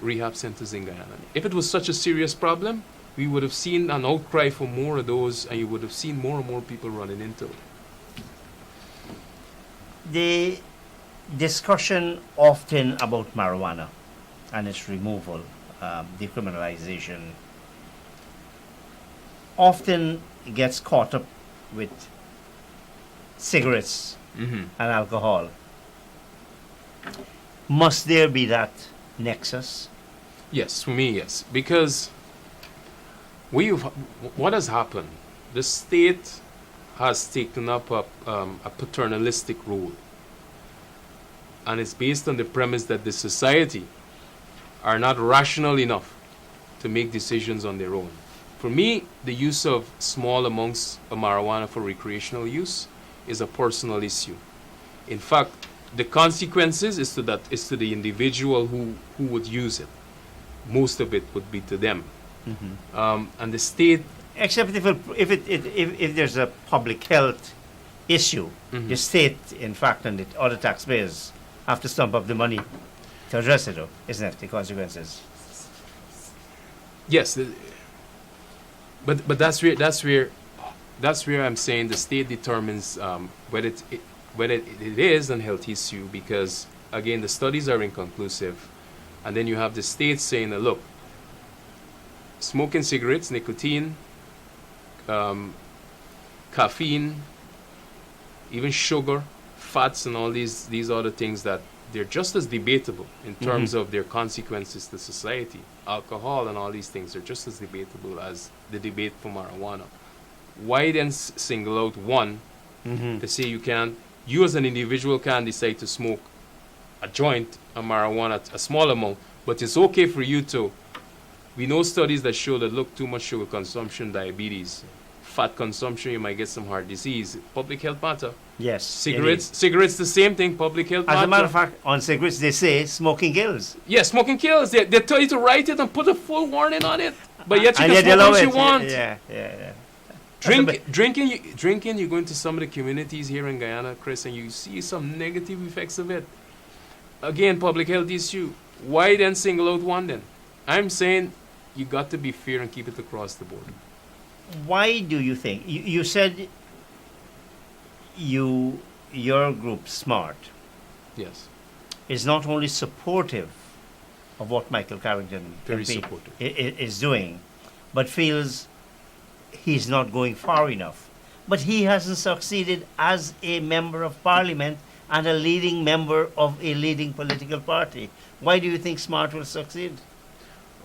rehab centers in Guyana. If it was such a serious problem, we would have seen an outcry for more of those, and you would have seen more and more people running into it. The discussion often about marijuana and its removal, decriminalization, often gets caught up with cigarettes Mm-hmm. and alcohol. Must there be that nexus? Yes, for me, yes. Because what has happened? The state has taken up a paternalistic role. And it's based on the premise that the society are not rational enough to make decisions on their own. For me, the use of small amounts of marijuana for recreational use is a personal issue. In fact, the consequences is to the individual who would use it. Most of it would be to them. Mm-hmm. And the state. Except if there's a public health issue, Mhm. the state, in fact, and the other taxpayers have to stump up the money to address it, though, isn't it? The consequences. Yes, but that's where I'm saying the state determines whether it is a health issue, because again the studies are inconclusive, and then you have the state saying that, look, smoking cigarettes, nicotine, caffeine, even sugar, fats, and all these other things that they're just as debatable in terms of their consequences to society. Alcohol and all these things are just as debatable as the debate for marijuana. Why then single out one to say you as an individual can decide to smoke a joint of marijuana, a small amount, but it's okay for you to. We know studies that show that, look, too much sugar consumption, diabetes, fat consumption, you might get some heart disease. Public health matter. Yes. Cigarettes, the same thing, public health matter. As a matter of fact, on cigarettes, they say smoking kills. Yes, smoking kills. They tell you to write it and put a full warning on it. But yet you And can yet they smoke love what it. you want. Yeah. Drinking, you go into some of the communities here in Guyana, Chris, and you see some negative effects of it. Again, public health issue. Why then single out one then? I'm saying you got to be fair and keep it across the board. Why do you think? You said your group, SMART, Yes. is not only supportive of what Michael Carrington Very MP supportive. is doing, but feels he's not going far enough. But he hasn't succeeded as a member of parliament and a leading member of a leading political party. Why do you think SMART will succeed?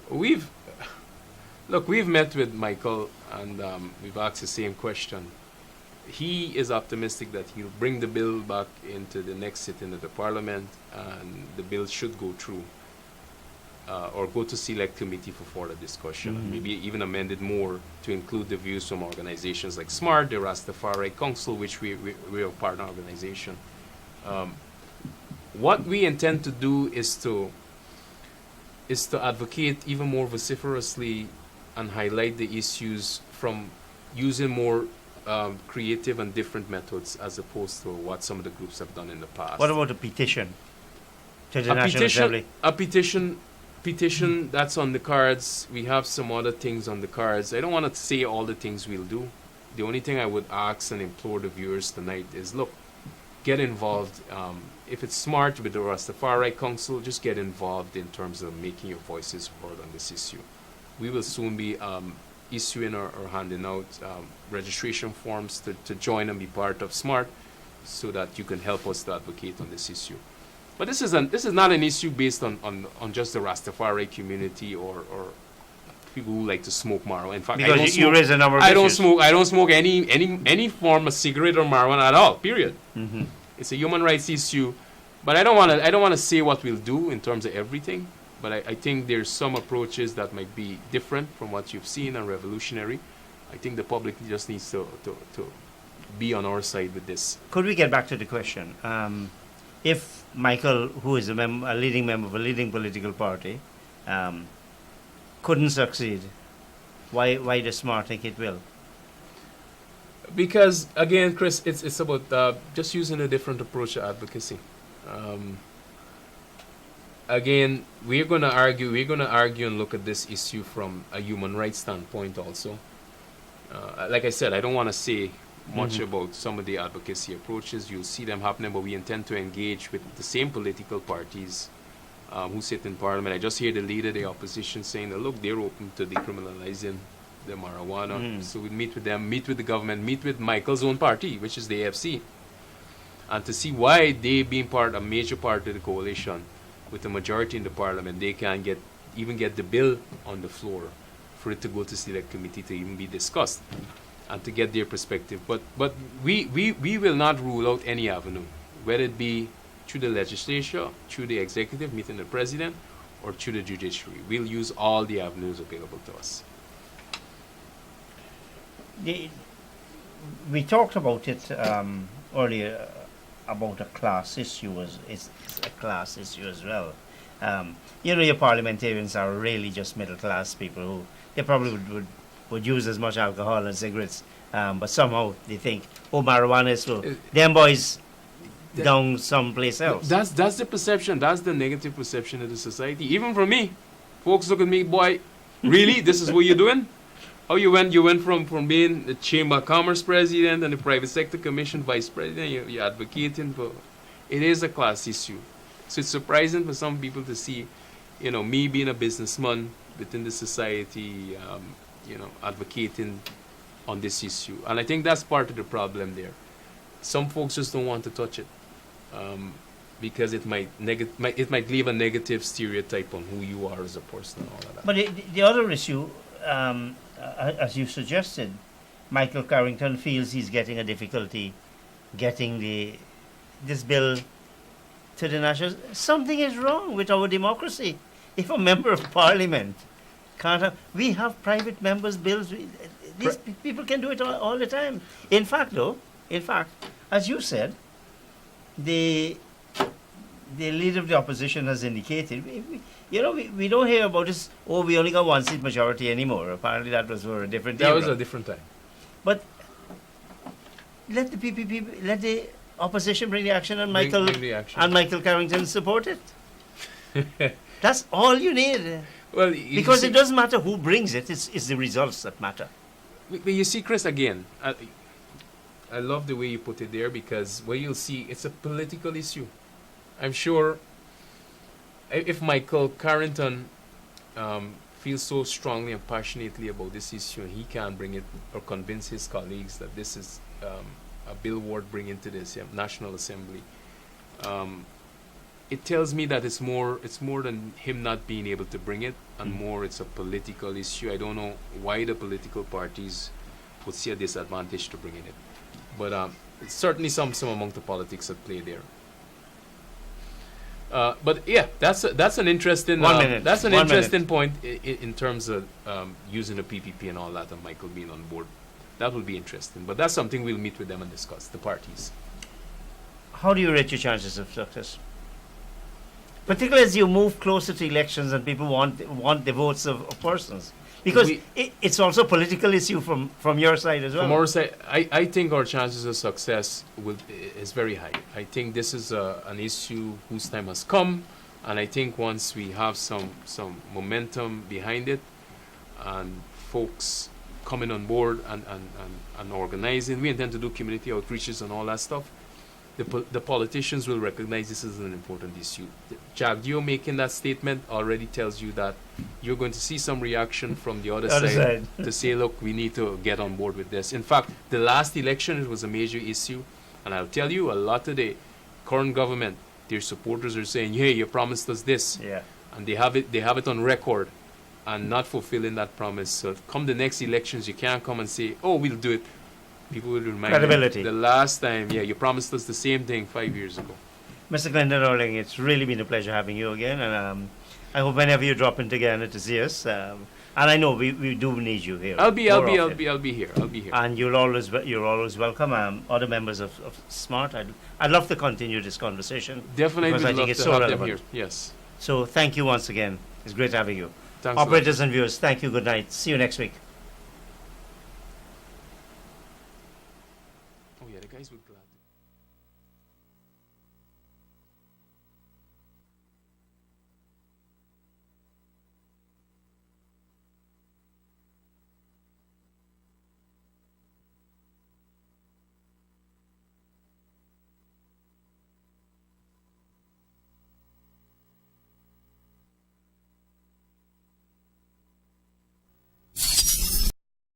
We've met with Michael and we've asked the same question. He is optimistic that he'll bring the bill back into the next sitting of the parliament, and the bill should go through or go to select committee for further discussion, and maybe even amend it more to include the views from organizations like SMART, the Rastafari Council, which we're a partner organization. What we intend to do is to advocate even more vociferously and highlight the issues from using more creative and different methods as opposed to what some of the groups have done in the past. What about a petition to the National Assembly? A petition that's on the cards. We have some other things on the cards. I don't want to say all the things we'll do. The only thing I would ask and implore the viewers tonight is, look, get involved. If it's SMART with the Rastafari Council, just get involved in terms of making your voices heard on this issue. We will soon be issuing or handing out registration forms to join and be part of SMART, so that you can help us to advocate on this issue. But this is not an issue based on just the Rastafari community or people who like to smoke marijuana. In fact, Because you raise a number of I don't issues. smoke. I don't smoke any form of cigarette or marijuana at all. Period. Mm-hmm. It's a human rights issue, but I don't want to say what we'll do in terms of everything. But I think there's some approaches that might be different from what you've seen and revolutionary. I think the public just needs to be on our side with this. Could we get back to the question? If Michael, who is a leading member of a leading political party, couldn't succeed, why does SMART think it will? Because again, Chris, it's about just using a different approach to advocacy. Again, we're going to argue and look at this issue from a human rights standpoint also. Like I said, I don't want to say much about some of the advocacy approaches. You'll see them happening, but we intend to engage with the same political parties who sit in parliament. I just hear the leader of the opposition saying that, look, they're open to decriminalizing the marijuana. So we meet with them, meet with the government, meet with Michael's own party, which is the AFC, and to see why they, being a major part of the coalition, with the majority in the parliament, they can get the bill on the floor for it to go to select committee to even be discussed and to get their perspective. But we will not rule out any avenue, whether it be through the legislature, through the executive, meeting the president, or through the judiciary. We'll use all the avenues available to us. We talked about it earlier about a class issue. It's a class issue as well. Your parliamentarians are really just middle class people who they probably would use as much alcohol and cigarettes, but somehow they think, oh, marijuana is for them boys down someplace else. That's the perception. That's the negative perception of the society. Even from me, folks look at me, boy, really? This is what you're doing? Oh, you went from being the Chamber of Commerce president and the Private Sector Commission vice president. You're advocating for. It is a class issue. So it's surprising for some people to see, me being a businessman within the society, advocating on this issue. And I think that's part of the problem there. Some folks just don't want to touch it. because it it might leave a negative stereotype on who you are as a person and all of that. But the other issue, as you suggested, Michael Carrington feels he's getting a difficulty getting this bill to the national. Something is wrong with our democracy. If a member of parliament can't have, we have private members' bills. These people can do it all the time. In fact, as you said, the leader of the opposition has indicated, we don't hear about this, we only got one seat majority anymore. Apparently that was for a different era. That was a different time. But let the PPP, let the opposition bring the action and Bring Michael the action. and Michael Carrington support it. That's all you need. Well, Because it doesn't matter who brings it, it's the results that matter. But you see, Chris, again, I love the way you put it there, because where you'll see it's a political issue. I'm sure if Michael Carrington feels so strongly and passionately about this issue, and he can bring it or convince his colleagues that this is a bill worth bringing to this National Assembly, it tells me that it's more than him not being able to bring it, and more it's a political issue. I don't know why the political parties would see a disadvantage to bringing it, but it's certainly some among the politics at play there. But yeah, that's an interesting point in terms of using the PPP and all that, and Michael being on board. That will be interesting. But that's something we'll meet with them and discuss, the parties. How do you rate your chances of success? Particularly as you move closer to elections and people want the votes of persons. Because it's also a political issue from your side as well. From our side, I think our chances of success is very high. I think this is an issue whose time has come, and I think once we have some momentum behind it, and folks coming on board and organizing, we intend to do community outreaches and all that stuff. The politicians will recognize this as an important issue. Jagdio making that statement already tells you that you're going to see some reaction from the other side to say, look, we need to get on board with this. In fact, the last election, it was a major issue. And I'll tell you, a lot of the current government, their supporters are saying, hey, you promised us this. Yeah. And they have it on record and not fulfilling that promise. So come the next elections, you can't come and say, oh, we'll do it. People will remind Credibility. you the last time, you promised us the same thing 5 years ago. Mr. Glendon Rowling, it's really been a pleasure having you again, and I hope whenever you drop into Guyana to see us, and I know we do need you here. I'll be here. And you're always welcome. Other members of SMART, I'd love to continue this conversation. Definitely, because I think it's so have relevant. them here. Yes. So thank you once again. It's great having you. Thanks. Operators and viewers, thank you. Good night. See you next week. Oh yeah, the guys would glad.